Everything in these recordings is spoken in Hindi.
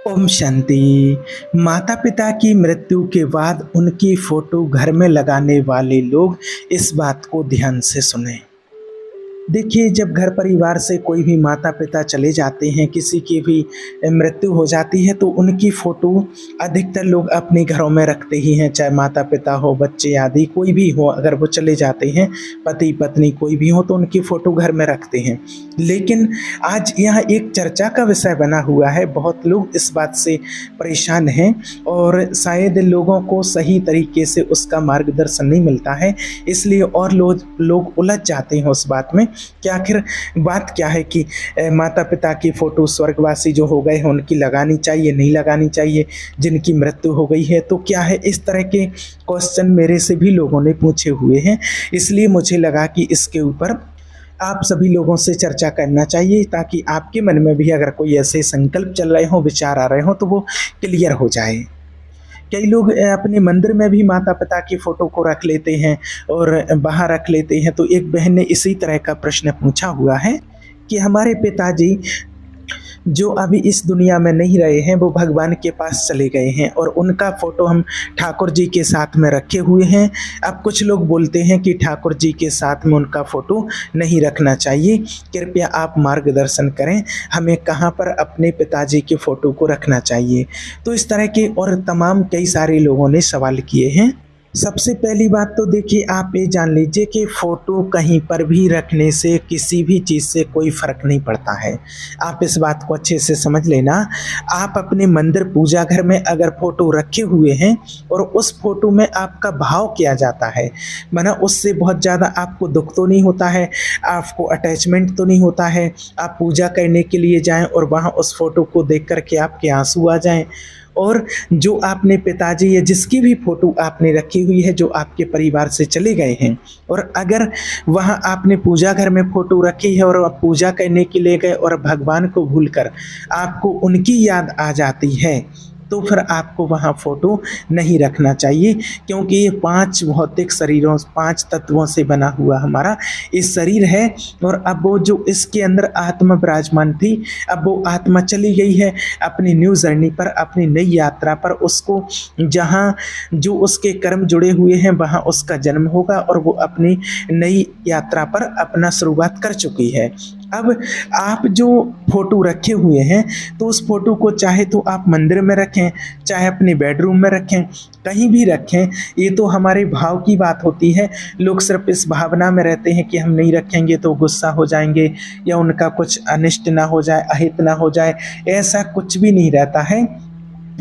ओम शांति। माता पिता की मृत्यु के बाद उनकी फोटो घर में लगाने वाले लोग इस बात को ध्यान से सुने। देखिए, जब घर परिवार से कोई भी माता पिता चले जाते हैं, किसी की भी मृत्यु हो जाती है, तो उनकी फ़ोटो अधिकतर लोग अपने घरों में रखते ही हैं। चाहे माता पिता हो, बच्चे आदि कोई भी हो, अगर वो चले जाते हैं, पति पत्नी कोई भी हो, तो उनकी फ़ोटो घर में रखते हैं। लेकिन आज यह एक चर्चा का विषय बना हुआ है। बहुत लोग इस बात से परेशान हैं और शायद लोगों को सही तरीके से उसका मार्गदर्शन नहीं मिलता है, इसलिए और लोग उलझ जाते हैं उस बात में कि आखिर बात क्या है कि माता पिता की फ़ोटो स्वर्गवासी जो हो गए हैं उनकी लगानी चाहिए, नहीं लगानी चाहिए, जिनकी मृत्यु हो गई है तो क्या है। इस तरह के क्वेश्चन मेरे से भी लोगों ने पूछे हुए हैं, इसलिए मुझे लगा कि इसके ऊपर आप सभी लोगों से चर्चा करना चाहिए, ताकि आपके मन में भी अगर कोई ऐसे संकल्प चल रहे हों, विचार आ रहे हों, तो वो क्लियर हो जाए। कई लोग अपने मंदिर में भी माता पिता की फ़ोटो को रख लेते हैं और बाहर रख लेते हैं। तो एक बहन ने इसी तरह का प्रश्न पूछा हुआ है कि हमारे पिताजी जो अभी इस दुनिया में नहीं रहे हैं, वो भगवान के पास चले गए हैं और उनका फ़ोटो हम ठाकुर जी के साथ में रखे हुए हैं। अब कुछ लोग बोलते हैं कि ठाकुर जी के साथ में उनका फ़ोटो नहीं रखना चाहिए, कृपया आप मार्गदर्शन करें, हमें कहाँ पर अपने पिताजी के फ़ोटो को रखना चाहिए। तो इस तरह के और तमाम कई सारे लोगों ने सवाल किए हैं। सबसे पहली बात तो देखिए, आप ये जान लीजिए कि फ़ोटो कहीं पर भी रखने से किसी भी चीज़ से कोई फ़र्क नहीं पड़ता है। आप इस बात को अच्छे से समझ लेना। आप अपने मंदिर पूजा घर में अगर फ़ोटो रखे हुए हैं और उस फ़ोटो में आपका भाव किया जाता है, माना उससे बहुत ज़्यादा आपको दुख तो नहीं होता है, आपको अटैचमेंट तो नहीं होता है, आप पूजा करने के लिए जाएँ और वहाँ उस फ़ोटो को देख कर के आपके आंसू आ जाएँ, और जो आपने पिताजी या जिसकी भी फ़ोटो आपने रखी हुई है जो आपके परिवार से चले गए हैं, और अगर वहाँ आपने पूजा घर में फ़ोटो रखी है और आप पूजा करने के लिए गए और भगवान को भूलकर आपको उनकी याद आ जाती है, तो फिर आपको वहाँ फ़ोटो नहीं रखना चाहिए। क्योंकि ये 5 भौतिक शरीरों, 5 तत्वों से बना हुआ हमारा ये शरीर है, और अब वो जो इसके अंदर आत्मा विराजमान थी, अब वो आत्मा चली गई है अपनी न्यू जर्नी पर, अपनी नई यात्रा पर। उसको जहाँ जो उसके कर्म जुड़े हुए हैं वहाँ उसका जन्म होगा और वो अपनी नई यात्रा पर अपना शुरुआत कर चुकी है। अब आप जो फ़ोटो रखे हुए हैं, तो उस फ़ोटो को चाहे तो आप मंदिर में रखें, चाहे अपने बेडरूम में रखें, कहीं भी रखें। ये तो हमारे भाव की बात होती है। लोग सिर्फ इस भावना में रहते हैं कि हम नहीं रखेंगे तो गुस्सा हो जाएंगे या उनका कुछ अनिष्ट ना हो जाए, अहित ना हो जाए। ऐसा कुछ भी नहीं रहता है।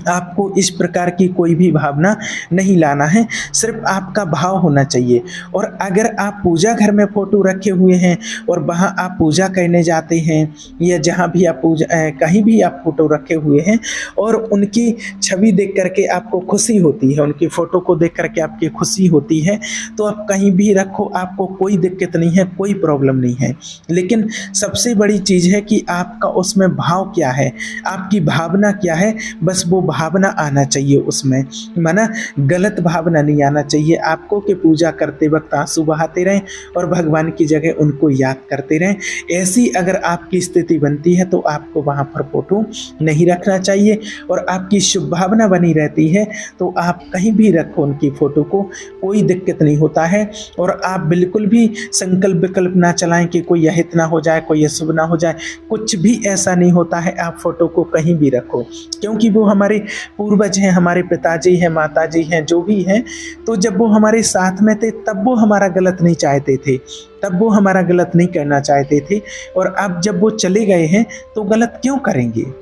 आपको इस प्रकार की कोई भी भावना नहीं लाना है, सिर्फ आपका भाव होना चाहिए। और अगर आप पूजा घर में फ़ोटो रखे हुए हैं और वहाँ आप पूजा करने जाते हैं, या जहाँ भी आप कहीं भी आप फ़ोटो रखे हुए हैं और उनकी छवि देख करके आपको खुशी होती है, उनकी फ़ोटो को देख करके आपकी खुशी होती है, तो आप कहीं भी रखो, आपको कोई दिक्कत नहीं है, कोई प्रॉब्लम नहीं है। लेकिन सबसे बड़ी चीज़ है कि आपका उसमें भाव क्या है, आपकी भावना क्या है, बस वो भावना आना चाहिए उसमें। माना गलत भावना नहीं आना चाहिए आपको कि पूजा करते वक्त आंसू बहाते रहें और भगवान की जगह उनको याद करते रहें। ऐसी अगर आपकी स्थिति बनती है तो आपको वहाँ पर फ़ोटो नहीं रखना चाहिए, और आपकी शुभ भावना बनी रहती है तो आप कहीं भी रखो उनकी फ़ोटो को, कोई दिक्कत नहीं होता है। और आप बिल्कुल भी संकल्प विकल्प ना चलाएं कि कोई अहित ना हो जाए, कोई अशुभ ना हो जाए, कुछ भी ऐसा नहीं होता है। आप फ़ोटो को कहीं भी रखो, क्योंकि वो हमारे पूर्वज हैं, हमारे पिताजी हैं, माताजी हैं, जो भी हैं, तो जब वो हमारे साथ में थे तब वो हमारा गलत नहीं चाहते थे, तब वो हमारा गलत नहीं करना चाहते थे। और अब जब वो चले गए हैं तो गलत क्यों करेंगे,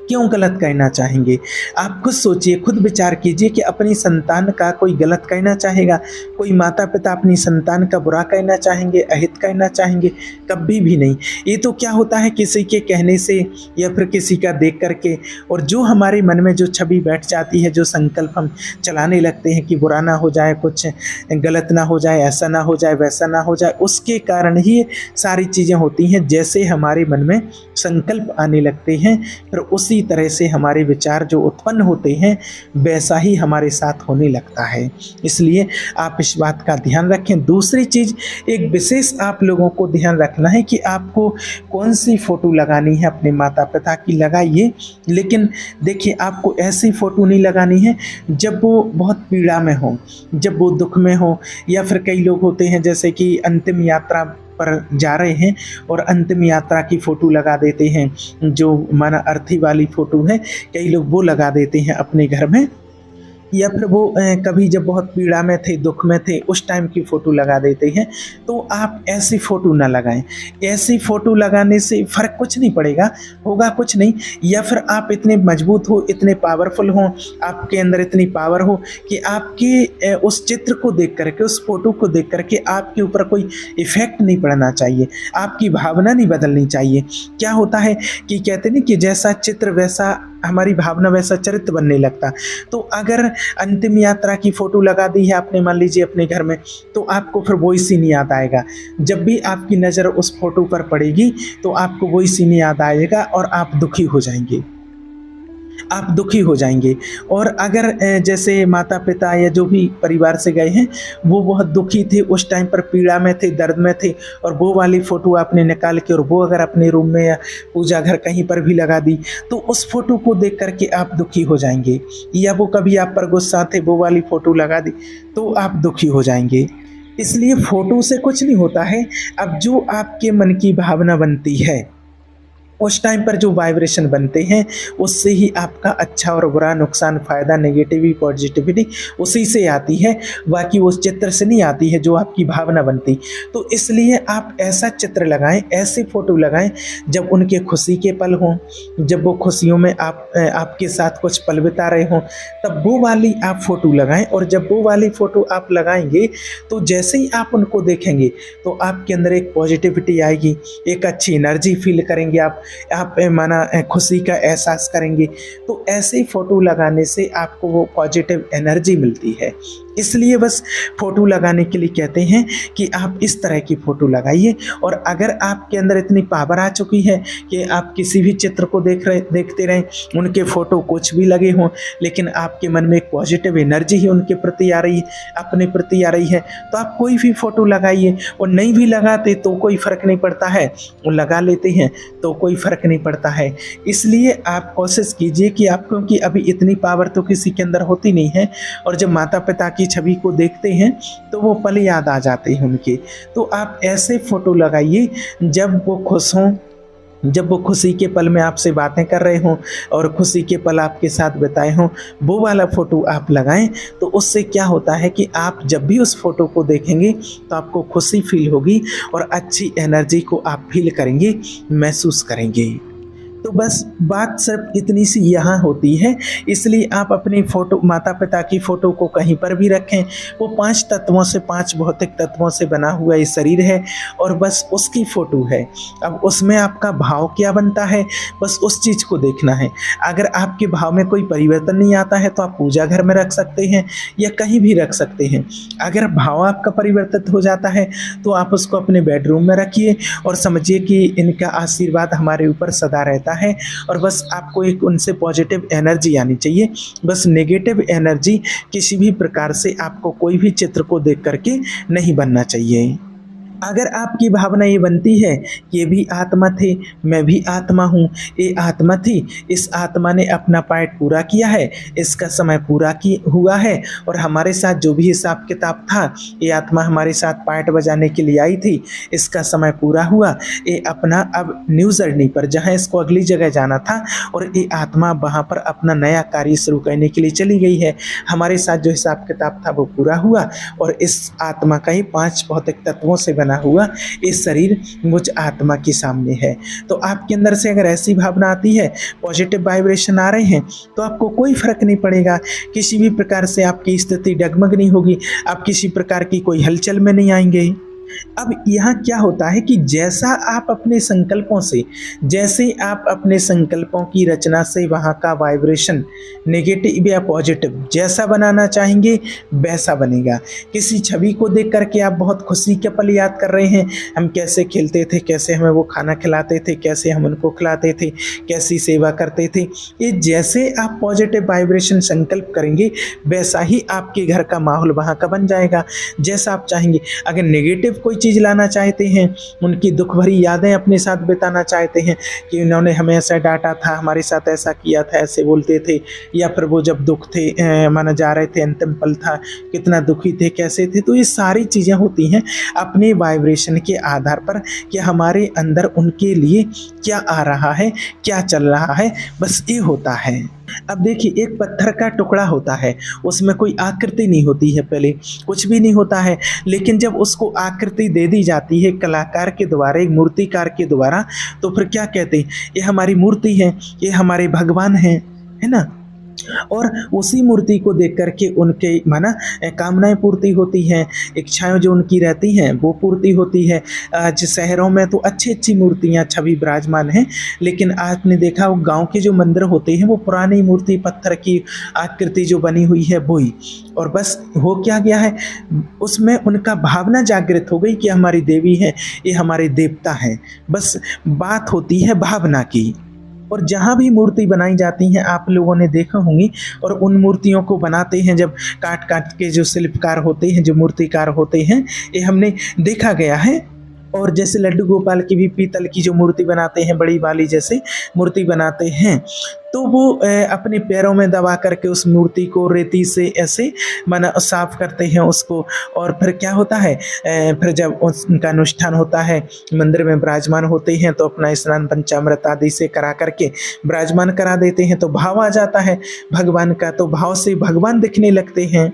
क्यों गलत करना चाहेंगे? आप खुद सोचिए, खुद विचार कीजिए कि अपनी संतान का कोई गलत करना चाहेगा? कोई माता पिता अपनी संतान का बुरा करना चाहेंगे, अहित करना चाहेंगे? कभी भी नहीं। ये तो क्या होता है, किसी के कहने से या फिर किसी का देख करके, और जो हमारे मन में जो छवि बैठ जाती है, जो संकल्प हम चलाने लगते हैं कि बुरा ना हो जाए, कुछ गलत ना हो जाए, ऐसा ना हो जाए, वैसा ना हो जाए, उसके कारण ही सारी चीज़ें होती हैं। जैसे हमारे मन में संकल्प आने लगते हैं, फिर उसी उसी तरह से हमारे विचार जो उत्पन्न होते हैं वैसा ही हमारे साथ होने लगता है। इसलिए आप इस बात का ध्यान रखें। दूसरी चीज़, एक विशेष आप लोगों को ध्यान रखना है कि आपको कौन सी फ़ोटो लगानी है अपने माता पिता की लगाइए, लेकिन देखिए आपको ऐसी फ़ोटो नहीं लगानी है जब वो बहुत पीड़ा में हो, जब वो दुख में हो, या फिर कई लोग होते हैं जैसे कि अंतिम यात्रा पर जा रहे हैं और अंतिम यात्रा की फ़ोटो लगा देते हैं, जो माना अर्थी वाली फ़ोटो है, कई लोग वो लगा देते हैं अपने घर में, या फिर वो कभी जब बहुत पीड़ा में थे, दुख में थे, उस टाइम की फ़ोटो लगा देते हैं। तो आप ऐसी फ़ोटो ना लगाएं। ऐसी फ़ोटो लगाने से फ़र्क कुछ नहीं पड़ेगा, होगा कुछ नहीं। या फिर आप इतने मजबूत हो, इतने पावरफुल हो, आपके अंदर इतनी पावर हो कि आपके उस चित्र को देख करके, उस फ़ोटो को देख करके आपके ऊपर कोई इफ़ेक्ट नहीं पड़ना चाहिए, आपकी भावना नहीं बदलनी चाहिए। क्या होता है कि कहते नहीं कि जैसा चित्र वैसा हमारी भावना, वैसा चरित्र बनने लगता। तो अगर अंतिम यात्रा की फ़ोटो लगा दी है आपने मान लीजिए अपने घर में, तो आपको फिर वही सीन याद आएगा। जब भी आपकी नज़र उस फ़ोटो पर पड़ेगी तो आपको वही सीन याद आएगा और आप दुखी हो जाएंगे, आप दुखी हो जाएंगे। और अगर जैसे माता पिता या जो भी परिवार से गए हैं वो बहुत दुखी थे, उस टाइम पर पीड़ा में थे, दर्द में थे, और वो वाली फ़ोटो आपने निकाल के और वो अगर अपने रूम में या पूजा घर कहीं पर भी लगा दी, तो उस फ़ोटो को देख करके आप दुखी हो जाएंगे। या वो कभी आप पर गुस्सा थे, वो वाली फ़ोटो लगा दी तो आप दुखी हो जाएंगे। इसलिए फ़ोटो से कुछ नहीं होता है। अब जो आपके मन की भावना बनती है, उस टाइम पर जो वाइब्रेशन बनते हैं, उससे ही आपका अच्छा और बुरा, नुकसान, फ़ायदा, नेगेटिविटी, पॉजिटिविटी उसी से आती है, बाकी उस चित्र से नहीं आती है जो आपकी भावना बनती। तो इसलिए आप ऐसा चित्र लगाएं, ऐसी फ़ोटो लगाएं जब उनके खुशी के पल हों, जब वो खुशियों में आपके साथ कुछ पल बिता रहे हों, तब वो वाली आप फ़ोटो लगाएं। और जब वो वाली फ़ोटो आप लगाएंगे तो जैसे ही आप उनको देखेंगे तो आपके अंदर एक पॉजिटिविटी आएगी, एक अच्छी एनर्जी फील करेंगे, आप माना खुशी का एहसास करेंगे। तो ऐसे फ़ोटो लगाने से आपको वो पॉजिटिव एनर्जी मिलती है। इसलिए बस फ़ोटो लगाने के लिए कहते हैं कि आप इस तरह की फ़ोटो लगाइए। और अगर आपके अंदर इतनी पावर आ चुकी है कि आप किसी भी चित्र को देखते रहें, उनके फ़ोटो कुछ भी लगे हों, लेकिन आपके मन में एक पॉजिटिव एनर्जी ही उनके प्रति आ रही है, अपने प्रति आ रही है, तो आप कोई भी फ़ोटो लगाइए। और नहीं भी लगाते तो कोई फ़र्क नहीं पड़ता है, और लगा लेते हैं तो कोई फ़र्क नहीं पड़ता है। इसलिए आप कोशिश कीजिए कि आप, क्योंकि अभी इतनी पावर तो किसी के अंदर होती नहीं है, और जब माता पिता की छवि को देखते हैं तो वो पल याद आ जाते हैं उनके। तो आप ऐसे फ़ोटो लगाइए जब वो खुश हों, जब वो खुशी के पल में आपसे बातें कर रहे हों और खुशी के पल आपके साथ बिताए हों, वो वाला फ़ोटो आप लगाएं। तो उससे क्या होता है कि आप जब भी उस फ़ोटो को देखेंगे तो आपको खुशी फील होगी और अच्छी एनर्जी को आप फील करेंगे, महसूस करेंगे। तो बस बात सिर्फ इतनी सी यहाँ होती है। इसलिए आप अपनी फ़ोटो, माता पिता की फ़ोटो को कहीं पर भी रखें। वो 5 तत्वों से, 5 भौतिक तत्वों से बना हुआ ये शरीर है और बस उसकी फ़ोटो है। अब उसमें आपका भाव क्या बनता है, बस उस चीज़ को देखना है। अगर आपके भाव में कोई परिवर्तन नहीं आता है तो आप पूजा घर में रख सकते हैं या कहीं भी रख सकते हैं। अगर भाव आपका परिवर्तित हो जाता है तो आप उसको अपने बेडरूम में रखिए और समझिए कि इनका आशीर्वाद हमारे ऊपर सदा रहता है। और बस आपको एक उनसे पॉजिटिव एनर्जी आनी चाहिए। बस नेगेटिव एनर्जी किसी भी प्रकार से आपको कोई भी चित्र को देख करके नहीं बनना चाहिए। अगर आपकी भावना ये बनती है कि ये भी आत्मा थे, मैं भी आत्मा हूँ, ये आत्मा थी, इस आत्मा ने अपना पार्ट पूरा किया है, इसका समय पूरा हुआ है और हमारे साथ जो भी हिसाब किताब था, ये आत्मा हमारे साथ पार्ट बजाने के लिए आई थी, इसका समय पूरा हुआ, ये अपना अब न्यू जर्नी पर, जहाँ इसको अगली जगह जाना था और ये आत्मा वहाँ पर अपना नया कार्य शुरू करने के लिए चली गई है। हमारे साथ जो हिसाब किताब था वो पूरा हुआ और इस आत्मा का ही 5 भौतिक तत्वों से बना हुआ इस शरीर मुझ आत्मा के सामने है। तो आपके अंदर से अगर ऐसी भावना आती है, पॉजिटिव वाइब्रेशन आ रहे हैं, तो आपको कोई फर्क नहीं पड़ेगा। किसी भी प्रकार से आपकी स्थिति डगमग नहीं होगी, आप किसी प्रकार की कोई हलचल में नहीं आएंगे। अब यहाँ क्या होता है कि जैसा आप अपने संकल्पों से, जैसे आप अपने संकल्पों की रचना से वहाँ का वाइब्रेशन नेगेटिव या पॉजिटिव जैसा बनाना चाहेंगे वैसा बनेगा। किसी छवि को देख करके आप बहुत खुशी के पल याद कर रहे हैं, हम कैसे खेलते थे, कैसे हमें वो खाना खिलाते थे, कैसे हम उनको खिलाते थे, कैसी सेवा करते थे। ये जैसे आप पॉजिटिव वाइब्रेशन संकल्प करेंगे वैसा ही आपके घर का माहौल वहाँ का बन जाएगा जैसा आप चाहेंगे। अगर नेगेटिव कोई चीज़ लाना चाहते हैं, उनकी दुख भरी यादें अपने साथ बिताना चाहते हैं कि उन्होंने हमें ऐसा डांटा था, हमारे साथ ऐसा किया था, ऐसे बोलते थे, या फिर वो जब दुख थे माना जा रहे थे, अंतिम पल था, कितना दुखी थे, कैसे थे, तो ये सारी चीज़ें होती हैं अपने वाइब्रेशन के आधार पर कि हमारे अंदर उनके लिए क्या आ रहा है, क्या चल रहा है, बस ये होता है। अब देखिए, एक पत्थर का टुकड़ा होता है, उसमें कोई आकृति नहीं होती है, पहले कुछ भी नहीं होता है, लेकिन जब उसको आकृति दे दी जाती है कलाकार के द्वारा, एक मूर्तिकार के द्वारा, तो फिर क्या कहते हैं, ये हमारी मूर्ति है, ये हमारे भगवान हैं, है ना। और उसी मूर्ति को देख करके उनके माना कामनाएं पूर्ति होती हैं, इच्छाएं जो उनकी रहती हैं वो पूर्ति होती है। आज शहरों में तो अच्छी अच्छी मूर्तियां छवि विराजमान हैं, लेकिन आपने देखा वो गांव के जो मंदिर होते हैं वो पुरानी मूर्ति पत्थर की आकृति जो बनी हुई है वही, और बस हो क्या गया है, उसमें उनका भावना जागृत हो गई कि हमारी देवी है, ये हमारे देवता हैं, बस बात होती है भावना की। और जहाँ भी मूर्ति बनाई जाती हैं आप लोगों ने देखा होंगी, और उन मूर्तियों को बनाते हैं जब काट काट के जो शिल्पकार होते हैं, जो मूर्तिकार होते हैं, ये हमने देखा गया है। और जैसे लड्डू गोपाल की भी पीतल की जो मूर्ति बनाते हैं, बड़ी वाली जैसे मूर्ति बनाते हैं, तो वो अपने पैरों में दबा करके उस मूर्ति को रेती से ऐसे माना साफ करते हैं उसको, और फिर क्या होता है, फिर जब उनका अनुष्ठान होता है, मंदिर में विराजमान होते हैं, तो अपना स्नान पंचामृत आदि से करा करके विराजमान करा देते हैं, तो भाव आ जाता है भगवान का, तो भाव से भगवान दिखने लगते हैं।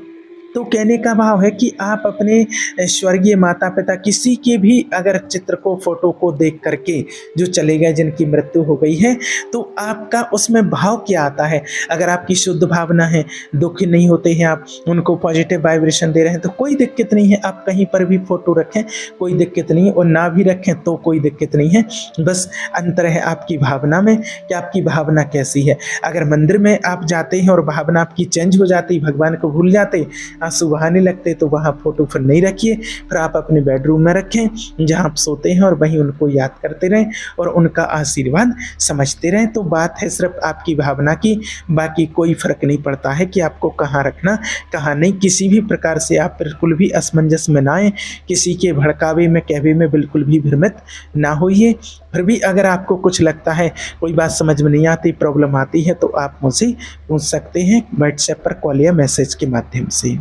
तो कहने का भाव है कि आप अपने स्वर्गीय माता पिता किसी के भी अगर चित्र को, फोटो को देख करके जो चले गए, जिनकी मृत्यु हो गई है, तो आपका उसमें भाव क्या आता है। अगर आपकी शुद्ध भावना है, दुखी नहीं होते हैं, आप उनको पॉजिटिव वाइब्रेशन दे रहे हैं, तो कोई दिक्कत नहीं है, आप कहीं पर भी फोटो रखें कोई दिक्कत नहीं है, और ना भी रखें तो कोई दिक्कत नहीं है। बस अंतर है आपकी भावना में कि आपकी भावना कैसी है। अगर मंदिर में आप जाते हैं और भावना आपकी चेंज हो जाती, भगवान को भूल जाते, आंसू बहाने लगते, तो वहाँ फोटो फिर नहीं रखिए, फिर आप अपने बेडरूम में रखें जहाँ आप सोते हैं, और वहीं उनको याद करते रहें और उनका आशीर्वाद समझते रहें। तो बात है सिर्फ आपकी भावना की, बाकी कोई फर्क नहीं पड़ता है कि आपको कहाँ रखना कहाँ नहीं। किसी भी प्रकार से आप बिल्कुल भी असमंजस में ना आए, किसी के भड़कावे में कहवे में बिल्कुल भी भ्रमित ना होइए। फिर भी अगर आपको कुछ लगता है, कोई बात समझ में नहीं आती, प्रॉब्लम आती है, तो आप मुझसे पूछ सकते हैं व्हाट्सएप पर, कॉल या मैसेज के माध्यम से।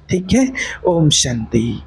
ठीक है। ओम शांति।